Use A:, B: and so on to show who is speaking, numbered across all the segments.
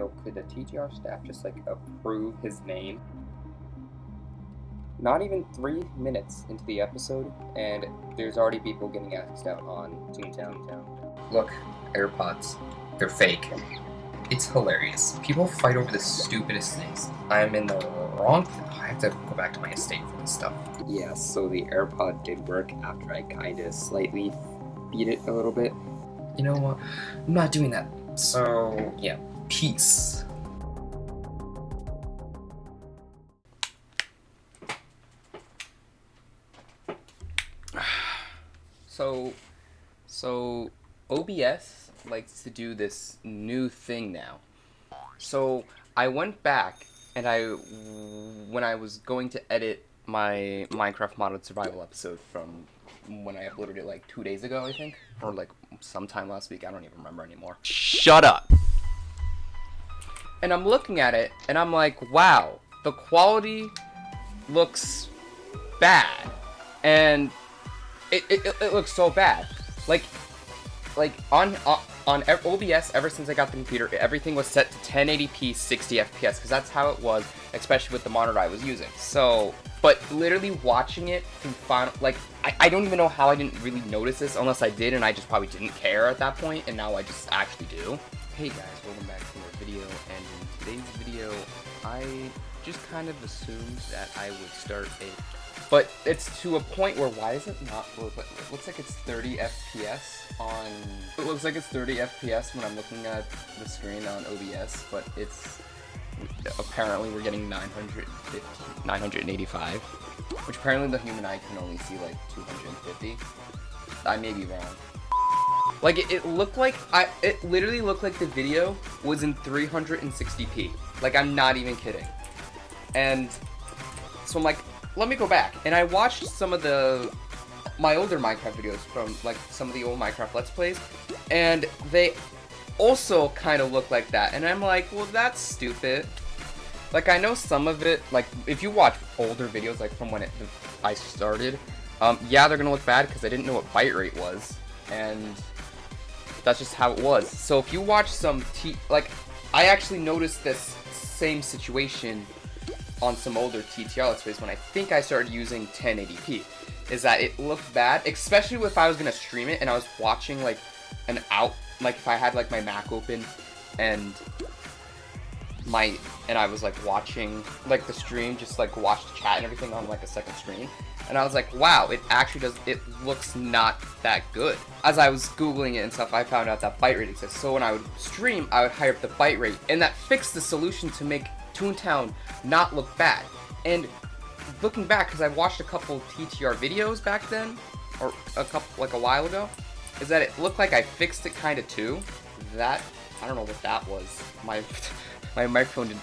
A: yo, could the TTR staff just like approve his name? Not even 3 minutes into the episode, and there's already people getting asked out on ToonTown. Look, AirPods. They're fake. It's hilarious. People fight over the stupidest things. I'm in the wrong. I have to go back to my estate for this stuff. Yeah, so the AirPod did work after I kinda slightly beat it a little bit. You know what? I'm not doing that. So, yeah. Peace. So OBS likes to do this new thing now. So I went back and when I was going to edit my Minecraft modded survival episode from when I uploaded it like 2 days ago, I think, or like sometime last week, I don't even remember anymore. Shut up. And I'm looking at it and I'm like, wow, the quality looks bad. And it looks so bad. Like on OBS, ever since I got the computer, everything was set to 1080p 60 FPS, because that's how it was, especially with the monitor I was using. So, but literally watching it through Final, like, I don't even know how I didn't really notice this, unless I did, and I just probably didn't care at that point, and now I just actually do. Hey guys, welcome back to our video, and in today's video, I just kind of assumed that I would start but it's to a point where, why is it not work? It looks like it's 30 FPS on... It looks like it's 30 FPS when I'm looking at the screen on OBS, but it's... Apparently we're getting 985, which apparently the human eye can only see like 250. I may be wrong. Like, it looked like... It literally looked like the video was in 360p. Like, I'm not even kidding. And so I'm like, let me go back, and I watched some of my older Minecraft videos from like some of the old Minecraft Let's Plays, and they also kind of look like that, and I'm like, well, that's stupid. Like, I know some of it, like, if you watch older videos, like from when I started, yeah, they're gonna look bad because I didn't know what bitrate was, and that's just how it was. So if you watch some I actually noticed this same situation on some older TTR Let's Plays when I think I started using 1080p, is that it looked bad, especially if I was gonna stream it and I was watching like like if I had like my Mac open and I was like watching like the stream, just like watch the chat and everything on like a second screen, and I was like, wow, it actually looks not that good. As I was googling it and stuff, I found out that bitrate exists, so when I would stream, I would higher up the bitrate, and that fixed the solution to make ToonTown not look bad. And looking back, because I watched a couple TTR videos back then, or a while ago, is that it looked like I fixed it kind of too. That, I don't know what that was. My microphone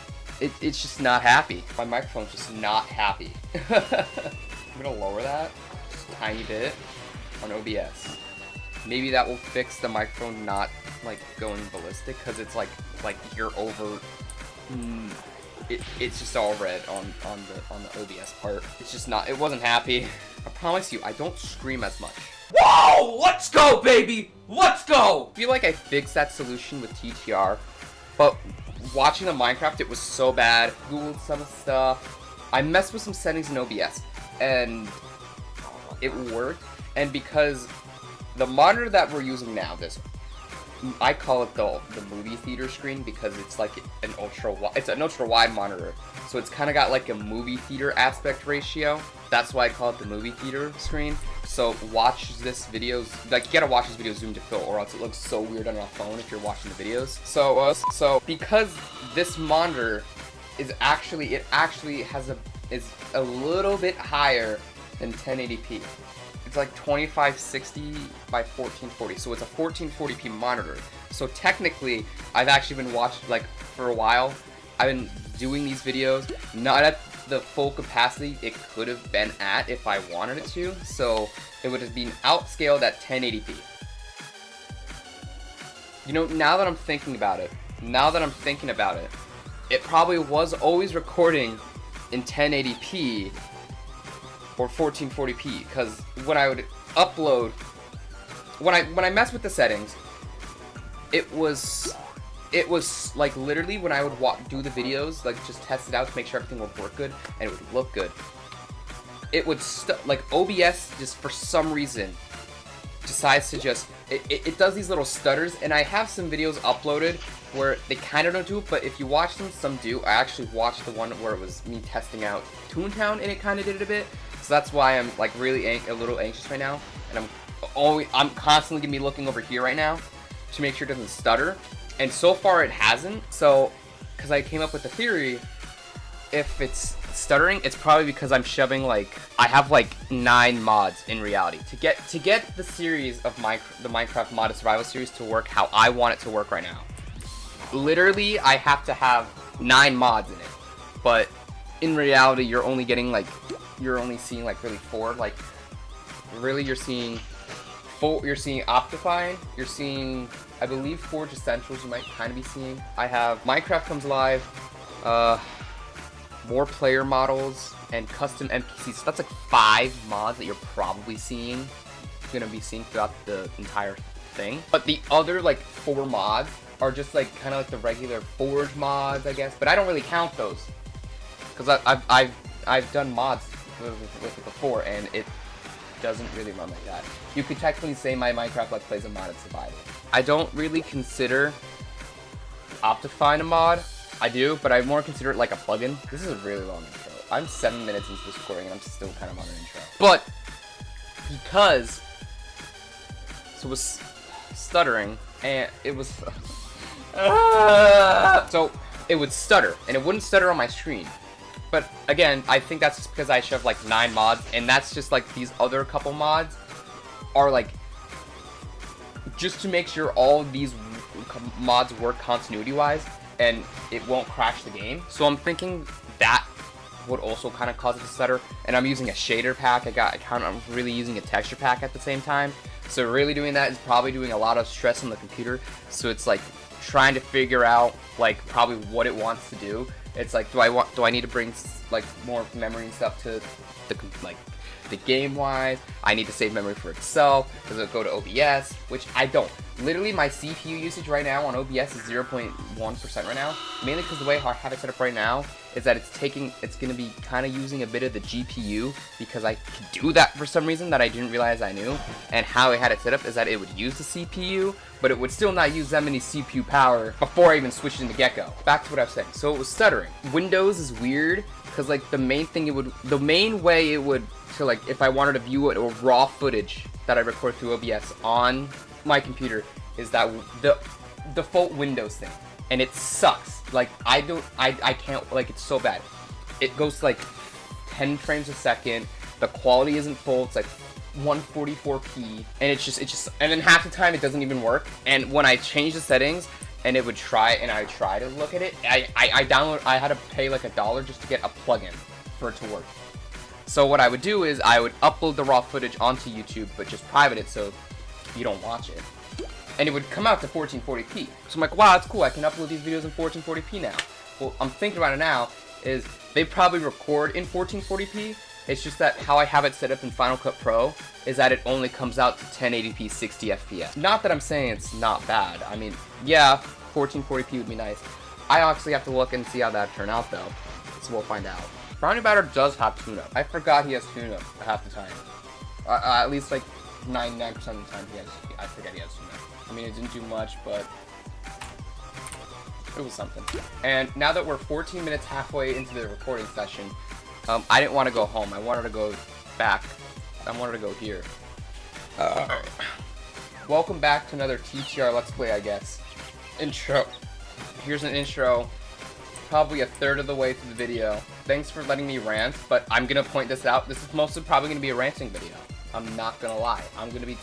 A: it's just not happy. My microphone's just not happy. I'm gonna lower that just a tiny bit on OBS. Maybe that will fix the microphone not like going ballistic, because it's like you're over. It's just all red on the OBS part. It's just not. It wasn't happy. I promise you, I don't scream as much. Whoa! Let's go, baby! Let's go! I feel like I fixed that solution with TTR, but watching the Minecraft, it was so bad. Googled some stuff. I messed with some settings in OBS, and it worked. And because the monitor that we're using now, I call it the movie theater screen, because it's like an ultra wide monitor, so it's kind of got like a movie theater aspect ratio. That's why I call it the movie theater screen. So watch this video, like, you gotta watch this video zoomed to fill, or else it looks so weird on a phone if you're watching the videos. So because this monitor is actually is a little bit higher than 1080p. It's like 2560 by 1440, so it's a 1440p monitor. So technically, I've actually been watching, like, for a while, I've been doing these videos, not at the full capacity it could have been at if I wanted it to, so it would have been outscaled at 1080p. You know, now that I'm thinking about it, it probably was always recording in 1080p or 1440p, because when I would upload, when I messed with the settings, it was it was like literally when I would do the videos, like just test it out to make sure everything would work good and it would look good. It would like OBS just for some reason decides to just it does these little stutters, and I have some videos uploaded where they kind of don't do it, but if you watch them, some do. I actually watched the one where it was me testing out ToonTown and it kind of did it a bit, so that's why I'm like really a little anxious right now, and I'm constantly gonna be looking over here right now to make sure it doesn't stutter, and so far it hasn't. So because I came up with the theory, if it's stuttering, it's probably because I'm shoving like I have like 9 mods in reality to get the series of the Minecraft modded survival series to work how I want it to work right now. Literally, I have to have 9 mods in it, but in reality, you're only seeing like really 4. Like really, you're seeing Optifine, you're seeing I believe Forge Essentials. You might kind of be seeing. I have Minecraft comes live. More player models, and custom NPCs. So that's like 5 mods that you're probably gonna be seeing throughout the entire thing. But the other like 4 mods are just like kind of like the regular Forge mods, I guess. But I don't really count those because I've done mods with it before, and it doesn't really run like that. You could technically say my Minecraft Let's Play is a modded survival. I don't really consider Optifine a mod. I do, but I more consider it like a plugin. This is a really long intro. I'm 7 minutes into this recording and I'm still kind of on an intro. But because so it was stuttering and it was so it would stutter and it wouldn't stutter on my screen. But again, I think that's just because I shoved like 9 mods, and that's just like these other couple mods are like just to make sure all of these mods work continuity wise and it won't crash the game. So I'm thinking that would also kind of cause it to stutter. And I'm using a shader pack. I'm really using a texture pack at the same time. So really doing that is probably doing a lot of stress on the computer. So it's like trying to figure out like probably what it wants to do. It's like, do I need to bring like more memory and stuff to the game wise? I need to save memory for itself. Does it go to OBS? Which I don't. Literally, my CPU usage right now on OBS is 0.1% right now. Mainly because the way I have it set up right now is that it's going to be kind of using a bit of the GPU, because I could do that for some reason that I didn't realize I knew. And how I had it set up is that it would use the CPU, but it would still not use that many CPU power before I even switched in the get-go. Back to what I was saying. So it was stuttering. Windows is weird because like the main way it would, so like if I wanted to view it or raw footage that I record through OBS on my computer is that the default Windows thing, and it sucks. Like I can't, like it's so bad. It goes to like 10 frames a second. The quality isn't full. It's like 144p, and it's just and then half the time it doesn't even work. And when I change the settings and it would try, and I try to look at it, I had to pay like $1 just to get a plugin for it to work. So what I would do is I would upload the raw footage onto YouTube, but just private it so you don't watch it. And it would come out to 1440p. So I'm like, wow, that's cool. I can upload these videos in 1440p now. Well, I'm thinking about it now is they probably record in 1440p. It's just that how I have it set up in Final Cut Pro is that it only comes out to 1080p 60 FPS. Not that I'm saying it's not bad. I mean, yeah, 1440p would be nice. I actually have to look and see how that turned out though. So we'll find out. Brownie Batter does have tune-up. I forgot he has tune-up half the time. At least like 99% of the time I forget he has tune-up. I mean, it didn't do much, but it was something. And now that we're 14 minutes halfway into the recording session, I didn't want to go home. I wanted to go back. I wanted to go here. Welcome back to another TTR Let's Play, I guess. Intro. Here's an intro. Probably a third of the way through the video. Thanks for letting me rant, but I'm gonna point this out. This is mostly probably gonna be a ranting video. I'm not gonna lie.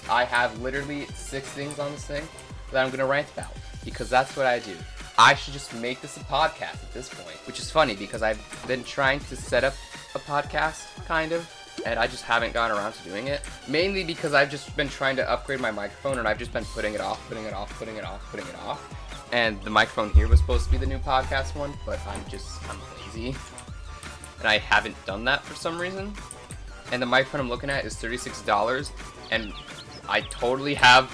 A: I have literally 6 things on this thing that I'm gonna rant about, because that's what I do. I should just make this a podcast at this point, which is funny because I've been trying to set up a podcast, kind of, and I just haven't gotten around to doing it. Mainly because I've just been trying to upgrade my microphone, and I've just been putting it off. And the microphone here was supposed to be the new podcast one, but I'm lazy. And I haven't done that for some reason. And the microphone I'm looking at is $36, and I totally have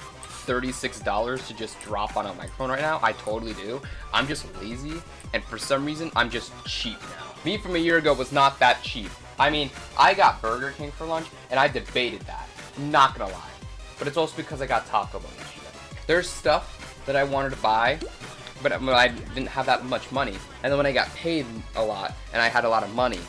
A: $36 to just drop on a microphone right now. I totally do. I'm just lazy, and for some reason, I'm just cheap now. Me from a year ago was not that cheap. I mean, I got Burger King for lunch, and I debated that. Not gonna lie. But it's also because I got Taco Bell yesterday. There's stuff that I wanted to buy, but I didn't have that much money. And then when I got paid a lot, and I had a lot of money,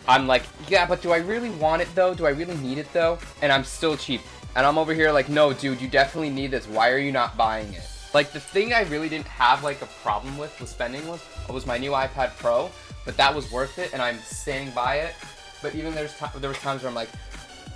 A: I'm like, yeah, but do I really want it though? Do I really need it though? And I'm still cheap. And I'm over here like, no, dude, you definitely need this. Why are you not buying it? Like, the thing I really didn't have like a problem with spending was my new iPad Pro, but that was worth it, and I'm standing by it. But even there was times where I'm like,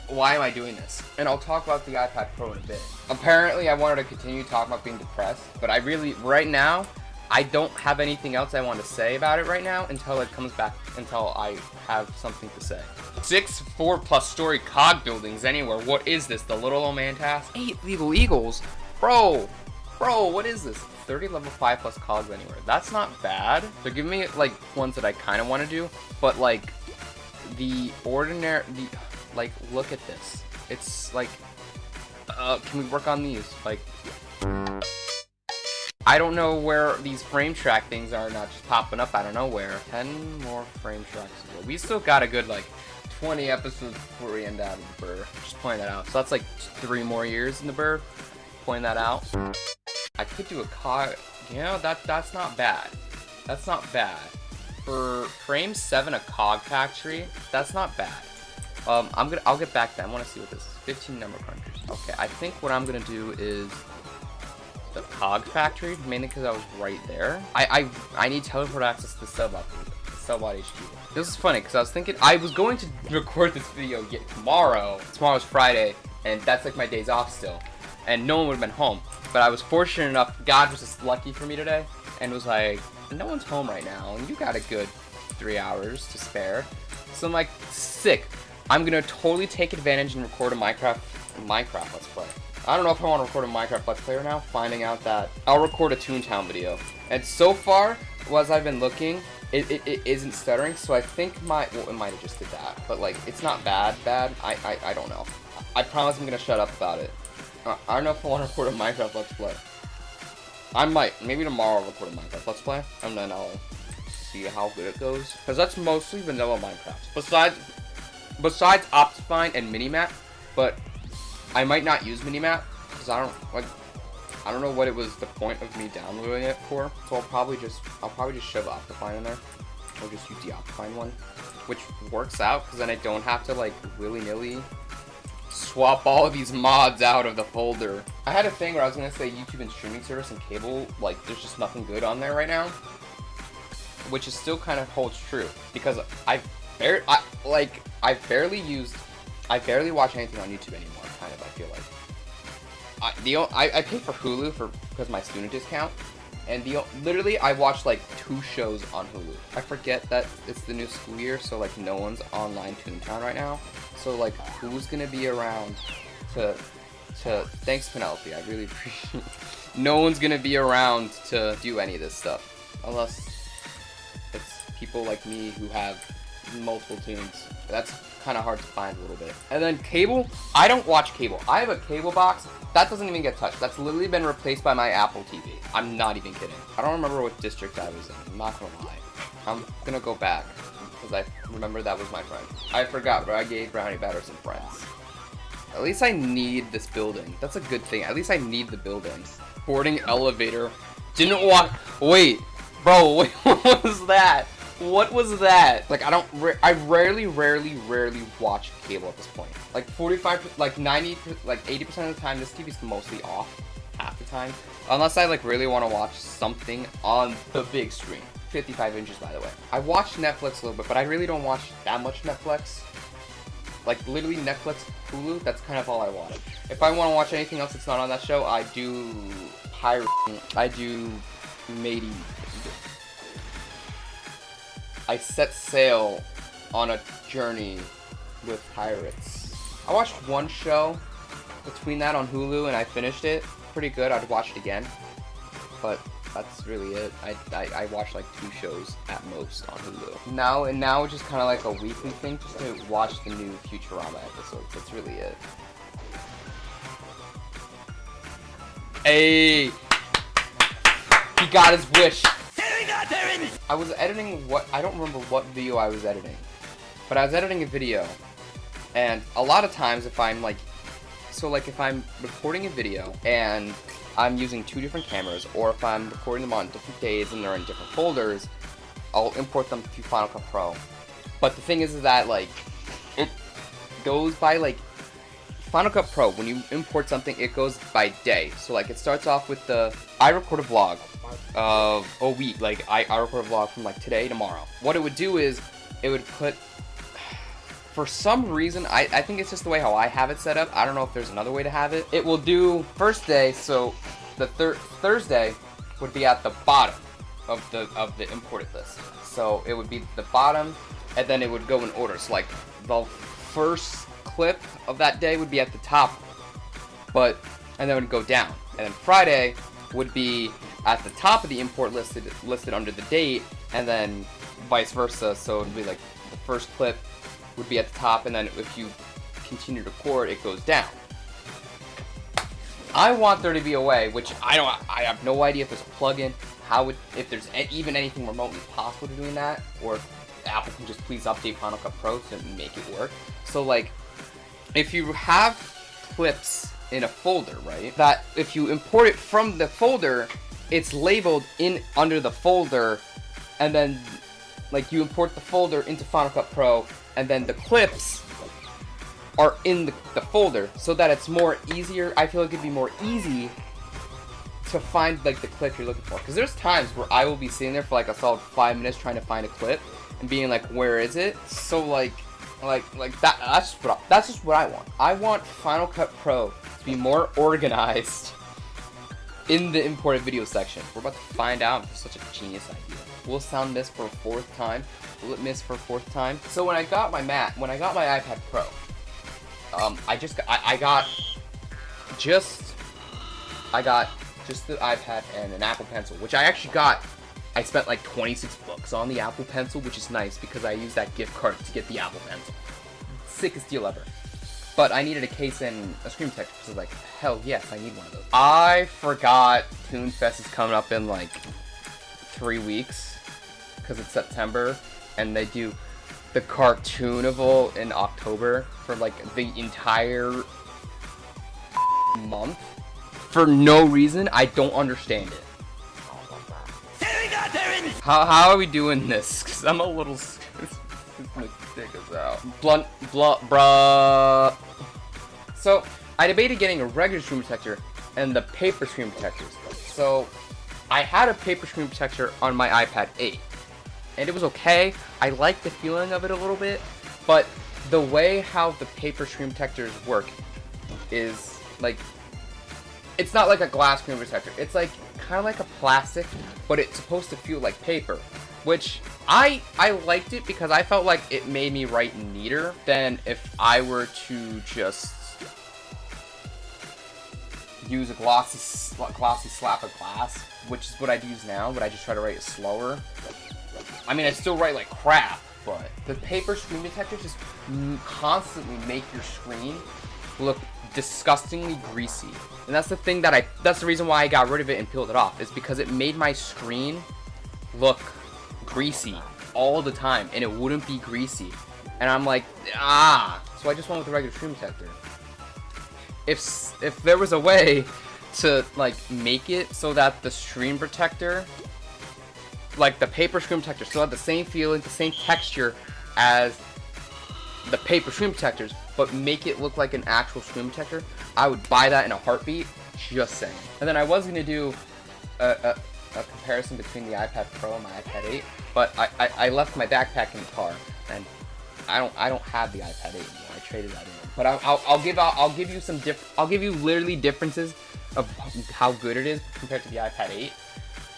A: why am I doing this? And I'll talk about the iPad Pro in a bit. Apparently, I wanted to continue talking about being depressed, but I really, right now, I don't have anything else I want to say about it right now until it comes back, until I have something to say. 6 4+ story cog buildings anywhere. What is this? The little old man task? 8 legal eagles? Bro, what is this? 30 level 5+ cogs anywhere. That's not bad. They're giving me like ones that I kind of want to do, but like like, look at this. It's like, can we work on these? Like, I don't know where these frame track things are not just popping up out of nowhere. 10 more frame tracks to go. We still got a good, like, 20 episodes before we end out of the burr. Just pointing that out. So that's like 3 more years in the burr. Pointing that out. I could do a cog. You know, that's not bad. That's not bad. For frame 7, a cog factory, that's not bad. I'll get back to that. I want to see what this is. 15 number crunchers. Okay, I think what I'm gonna do is the cog factory, mainly because I was right there. I need teleport access to the Subbot HQ. This is funny because I was thinking I was going to record this video tomorrow. Tomorrow's Friday, and that's like my days off still, and no one would have been home. But I was fortunate enough. God was just lucky for me today, and was like, no one's home right now, and you got a good 3 hours to spare. So I'm like, sick. I'm gonna totally take advantage and record a Minecraft Let's Play. I don't know if I want to record a Minecraft Let's Play right now, finding out that I'll record a ToonTown video. And so far, as I've been looking, it isn't stuttering, so I think well, it might have just did that, but like, it's not bad, I don't know. I promise I'm gonna shut up about it. I don't know if I want to record a Minecraft Let's Play. I might, maybe tomorrow I'll record a Minecraft Let's Play, and then I'll see how good it goes. Because that's mostly vanilla Minecraft. Besides Optifine and Minimap, but I might not use Minimap because I don't know what it was the point of me downloading it for. So I'll probably just shove Optifine in there, or just use the Optifine one, which works out because then I don't have to like willy-nilly swap all of these mods out of the folder. I had a thing where I was gonna say YouTube and streaming service and cable, like there's just nothing good on there right now, which is still kind of holds true because I barely watch anything on YouTube anymore. Kind of, I feel like. I pay for Hulu because my student discount, and literally I watch like 2 shows on Hulu. I forget that it's the new school year, so like no one's online ToonTown right now. So like, who's gonna be around to thanks Penelope, I really appreciate it. No one's gonna be around to do any of this stuff unless it's people like me who have multiple tunes. That's kind of hard to find a little bit. And then cable, I don't watch cable. I have a cable box that doesn't even get touched. That's literally been replaced by my Apple TV. I'm not even kidding. I don't remember what district I was in. I'm not gonna lie. I'm gonna go back because I remember that was my friend. I forgot, but I gave Brownie Batter some friends. At least I need this building. That's a good thing. At least I need the building. Boarding elevator. Didn't walk. Wait, bro. Wait, what was that? What was that? Like, I rarely watch cable at this point. Like 45, like 90, like 80% of the time, this TV's mostly off half the time. Unless I like really want to watch something on the big screen. 55 inches, by the way. I watch Netflix a little bit, but I really don't watch that much Netflix. Like, literally Netflix, Hulu, that's kind of all I watch. If I want to watch anything else that's not on that show, I do pirate. I do matey. I set sail on a journey with pirates. I watched one show between that on Hulu and I finished it. Pretty good. I'd watch it again. But that's really it. I watch like 2 shows at most on Hulu. Now it's just kind of like a weekly thing just to watch the new Futurama episodes. That's really it. Hey, he got his wish. I was editing I don't remember what video I was editing, but I was editing a video, and a lot of times if I'm like, if I'm recording a video and I'm using 2 different cameras, or if I'm recording them on different days and they're in different folders, I'll import them to Final Cut Pro. But the thing is that like, it goes by like, Final Cut Pro, when you import something, it goes by day. So like, it starts off with I record a vlog of a week, like I record a vlog from like today, tomorrow. What it would do is, it would put, for some reason, I think it's just the way how I have it set up. I don't know if there's another way to have it. It will do first day, so the Thursday would be at the bottom of the imported list. So it would be the bottom, and then it would go in order. So like, the first clip of that day would be at the top, and then it would go down. And then Friday would be at the top of the import listed under the date, and then vice versa. So it would be like, the first clip would be at the top, and then if you continue to record, it goes down. I want there to be a way, which I have no idea if there's a plugin, if there's even anything remotely possible to doing that, or if Apple can just please update Final Cut Pro to make it work. So like, if you have clips in a folder, right, that if you import it from the folder, it's labeled under the folder, and then like, you import the folder into Final Cut Pro, and then the clips are in the folder, so that it's more easier. I feel like it'd be more easy to find like the clip you're looking for, because there's times where I will be sitting there for like a solid 5 minutes trying to find a clip and being like, where is it? So like that's just what I want. I want Final Cut Pro to be more organized in the imported video section. We're about to find out if it's such a genius idea. Will sound miss for a 4th time? Will it miss for a 4th time? So when I got my iPad Pro, I got just the iPad and an Apple Pencil, which I actually got. I spent like 26 bucks on the Apple Pencil, which is nice because I used that gift card to get the Apple Pencil. Sickest deal ever. But I needed a case and a screen protector, because I was like, hell yes, I need one of those. I forgot ToonFest is coming up in like 3 weeks, because it's September, and they do the Cartoonival in October for like the entire month. For no reason, I don't understand it. How are we doing this? Because I'm a little... It's gonna take us out. Bruh. So, I debated getting a regular screen protector and the paper screen protectors. So, I had a paper screen protector on my iPad 8. And it was okay. I liked the feeling of it a little bit. But the way how the paper screen protectors work is like... It's not like a glass screen protector. It's like kind of like a plastic, but it's supposed to feel like paper. Which I liked it because I felt like it made me write neater than if I were to just use a glossy slap of glass, which is what I'd use now, but I just try to write it slower. I mean, I still write like crap, but the paper screen protectors just constantly make your screen look disgustingly greasy. And that's the thing that's the reason why I got rid of it and peeled it off, is because it made my screen look greasy all the time, and it wouldn't be greasy. And I'm like, so I just went with the regular screen protector. If there was a way to like make it so that the screen protector, like the paper screen protector, still had the same feeling, the same texture as the paper screen protectors, but make it look like an actual screen protector, I would buy that in a heartbeat. Just saying. And then I was gonna do a comparison between the iPad Pro and my iPad 8, but I left my backpack in the car, and I don't have the iPad 8 anymore. I traded that in. But I'll give you literally differences of how good it is compared to the iPad 8.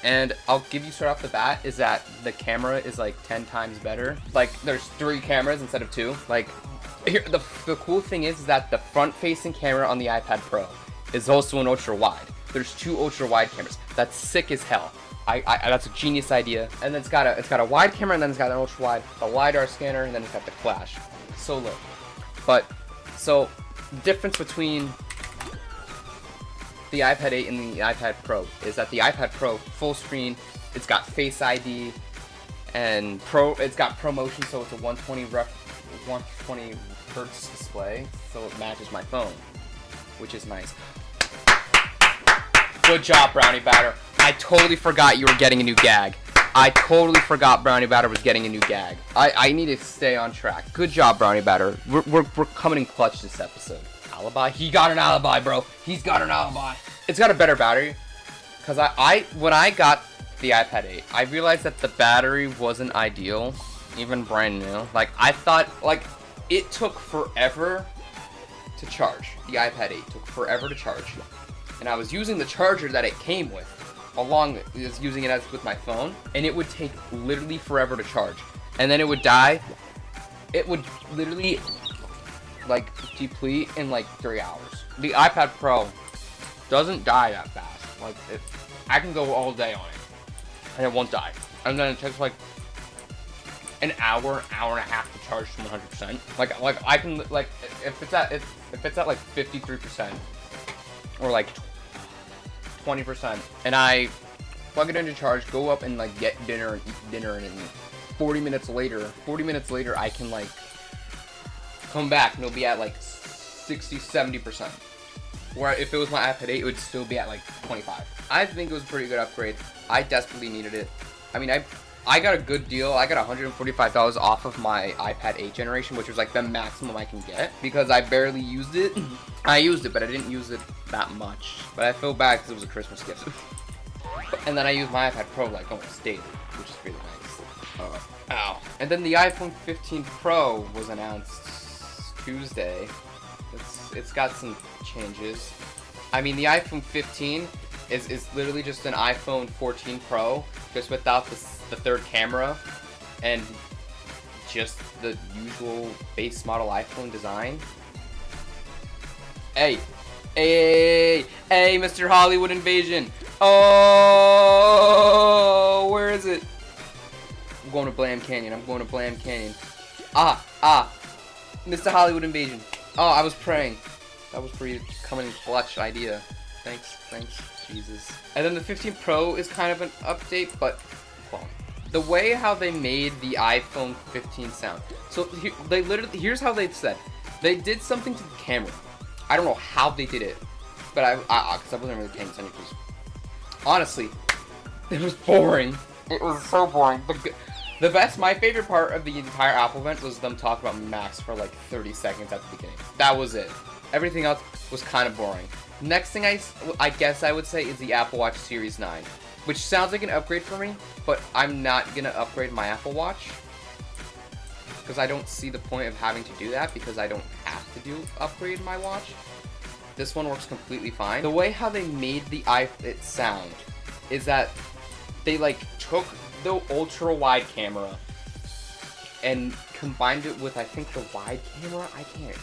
A: And I'll give you straight off the bat is that the camera is like 10 times better. Like there's 3 cameras instead of 2. Like here, the cool thing is that the front-facing camera on the iPad Pro is also an ultra-wide. There's 2 ultra-wide cameras. That's sick as hell. That's a genius idea. And then it's got a wide camera, and then it's got an ultra-wide, a LiDAR scanner, and then it's got the flash. So look. But so the difference between the iPad 8 and the iPad Pro is that the iPad Pro, full screen, it's got Face ID, and it's got ProMotion, so it's a 120 hertz display, so it matches my phone, which is nice. Good job, Brownie Batter. I totally forgot you were getting a new gag. I totally forgot Brownie Batter was getting a new gag. I need to stay on track. Good job, Brownie Batter. We're coming in clutch this episode. Alibi? He got an alibi, bro. He's got an alibi. It's got a better battery. Because when I got the iPad 8, I realized that the battery wasn't ideal. Even brand new. Like, I thought, like, it took forever to charge. The iPad 8 took forever to charge. And I was using the charger that it came with, along with using it as with my phone, and it would take literally forever to charge. And then it would die. It would literally, like, deplete in, like, 3 hours. The iPad Pro doesn't die that fast. Like, I can go all day on it, and it won't die. And then it takes, like, an hour and a half to charge to 100%. Like I can, like, if it's at like 53% or like 20%, and I plug it into charge, go up and like get dinner and eat dinner, and 40 minutes later I can like come back and it'll be at like 60-70%. Where if it was my iPad 8, it would still be at like 25. I think it was a pretty good upgrade. I desperately needed it. I mean, I got a good deal. I got $145 off of my iPad 8 generation, which was like the maximum I can get because I barely used it. I used it, but I didn't use it that much. But I feel bad because it was a Christmas gift. And then I used my iPad Pro like almost daily, which is really nice. Ow. And then the iPhone 15 Pro was announced Tuesday. It's got some changes. I mean, the iPhone 15 is literally just an iPhone 14 Pro, just without the third camera and just the usual base model iPhone design. Hey, Mr. Hollywood Invasion. Oh, where is it? I'm going to Blam Canyon. Mr. Hollywood Invasion. Oh, I was praying. That was pretty coming in clutch idea. Thanks, Jesus. And then the 15 Pro is kind of an update, but well, the way how they made the iPhone 15 sound. So here's how they said. They did something to the camera. I don't know how they did it, but because I wasn't really paying attention. Because honestly, it was boring. It was so boring. My favorite part of the entire Apple event was them talking about Macs for like 30 seconds at the beginning. That was it. Everything else was kind of boring. Next thing I guess I would say is the Apple Watch Series 9, which sounds like an upgrade for me, but I'm not gonna upgrade my Apple Watch because I don't see the point of having to do that because I don't have to upgrade my watch. This one works completely fine. The way how they made it sound is that they like took the ultra wide camera and combined it with, I think, the wide camera.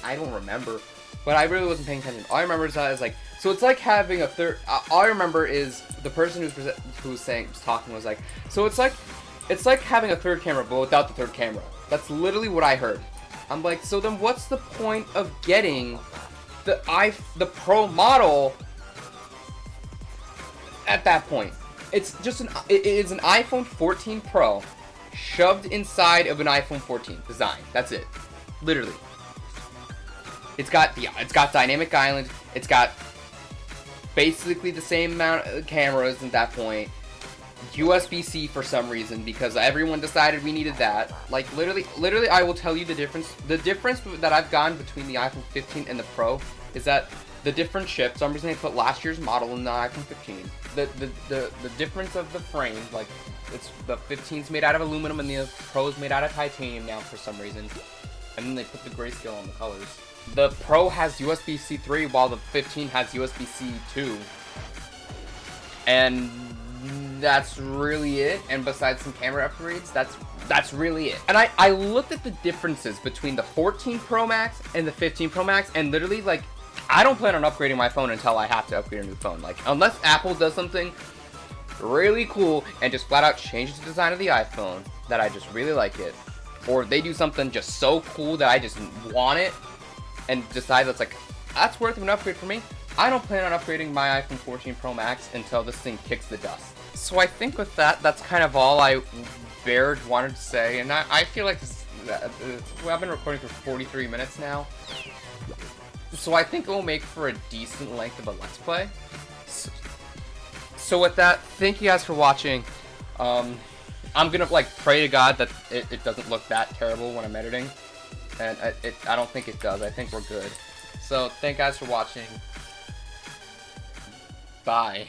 A: I don't remember, but I really wasn't paying attention. All I remember is that it's like, so it's like having a third. All I remember is the person who was talking was like, so it's like having a third camera but without the third camera. That's literally what I heard. I'm like, so then what's the point of getting the Pro model at that point? It's just it is an iPhone 14 Pro shoved inside of an iPhone 14 design. That's it. Literally. It's got dynamic island. It's got basically the same amount of cameras at that point. USB-C for some reason because everyone decided we needed that. Like literally I will tell you the difference. The difference that I've gotten between the iPhone 15 and the Pro is that the different chip. For some reason they put last year's model in the iPhone 15. The difference of the frame, like the 15's made out of aluminum and the Pro's made out of titanium now for some reason. And then they put the grayscale on the colors. The Pro has USB-C 3 while the 15 has USB-C 2. And that's really it. And besides some camera upgrades, that's really it. And I looked at the differences between the 14 Pro Max and the 15 Pro Max, and literally, like, I don't plan on upgrading my phone until I have to upgrade a new phone. Like, unless Apple does something really cool and just flat out changes the design of the iPhone that I just really like it, or they do something just so cool that I just want it and decide that's worth an upgrade for me, I don't plan on upgrading my iPhone 14 Pro Max until this thing kicks the dust. So I think with that, that's kind of all I wanted to say, and I feel like this, I've been recording for 43 minutes now, so I think it will make for a decent length of a Let's Play. So with that, thank you guys for watching. I'm gonna like pray to God that it doesn't look that terrible when I'm editing, and I don't think it does. I think we're good. So thank you guys for watching. Bye.